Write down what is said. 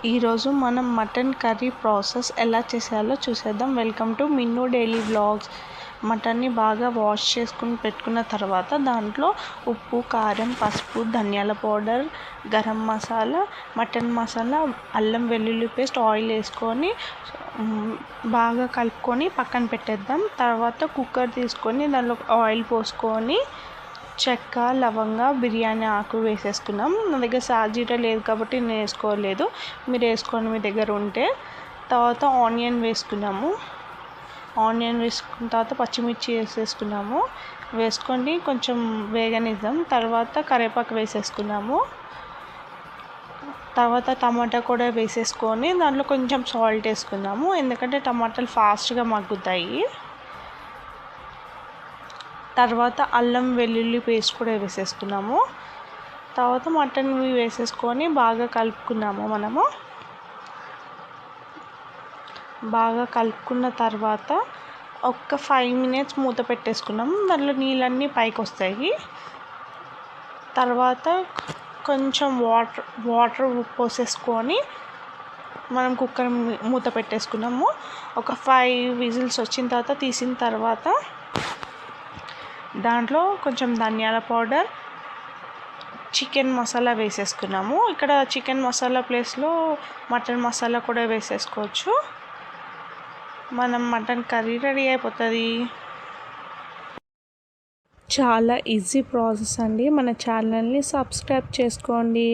ఈరోజు మనం mutton curry process ఎలా చేసేయాలో చూసేద్దాం. Welcome to Minnu daily vlogs. మటన్ని బాగా వాష్ చేసుకుని పెట్టుకున్న తర్వాత దాంట్లో ఉప్పు, కారం, పసుపు, ధనియాల పౌడర్, గరం మసాలా, మటన్ మసాలా, అల్లం వెల్లుల్లి పేస్ట్, ఆయిల్ వేసుకొని బాగా కలుపుకొని పక్కన పెట్టేద్దాం. తర్వాత కుక్కర్ తీసుకొని దానిలో ఆయిల్ పోసుకొని చెక్క, లవంగ, బిర్యానీ ఆకు వేసేసుకున్నాం. నా దగ్గర సాజీరా లేదు కాబట్టి నేను వేసుకోలేదు, మీరు వేసుకోండి మీ దగ్గర ఉంటే. తర్వాత ఆనియన్ వేసుకున్నాము. ఆనియన్ వేసుకున్న తర్వాత పచ్చిమిర్చి వేసేసుకున్నాము. వేసుకొని కొంచెం వేగనిద్దాం. తర్వాత కరివేపాకు వేసేసుకున్నాము. తర్వాత టమాటా కూడా వేసేసుకొని దాంట్లో కొంచెం సాల్ట్ వేసుకున్నాము, ఎందుకంటే టమాటాలు ఫాస్ట్గా మగ్గుతాయి. తర్వాత అల్లం వెల్లుల్లి పేస్ట్ కూడా వేసేసుకున్నాము. తర్వాత మటన్ వేసేసుకొని బాగా కలుపుకున్నాము. బాగా కలుపుకున్న తర్వాత ఒక 5 minutes మూత పెట్టేసుకున్నాము. దాంట్లో నీళ్ళన్నీ పైకి వస్తాయి. తర్వాత కొంచెం వాటర్ పోసేసుకొని మనం కుక్కర్ మూత పెట్టేసుకున్నాము. ఒక 5 whistles వచ్చిన తర్వాత తీసిన తర్వాత దాంట్లో కొంచెం ధనియాల పౌడర్, చికెన్ మసాలా వేసేసుకున్నాము. ఇక్కడ చికెన్ మసాలా ప్లేస్లో మటన్ మసాలా కూడా వేసేసుకోవచ్చు. మనం మటన్ కర్రీ రెడీ అయిపోతుంది. చాలా ఈజీ ప్రాసెస్ అండి. మన ఛానల్ని సబ్స్క్రైబ్ చేసుకోండి.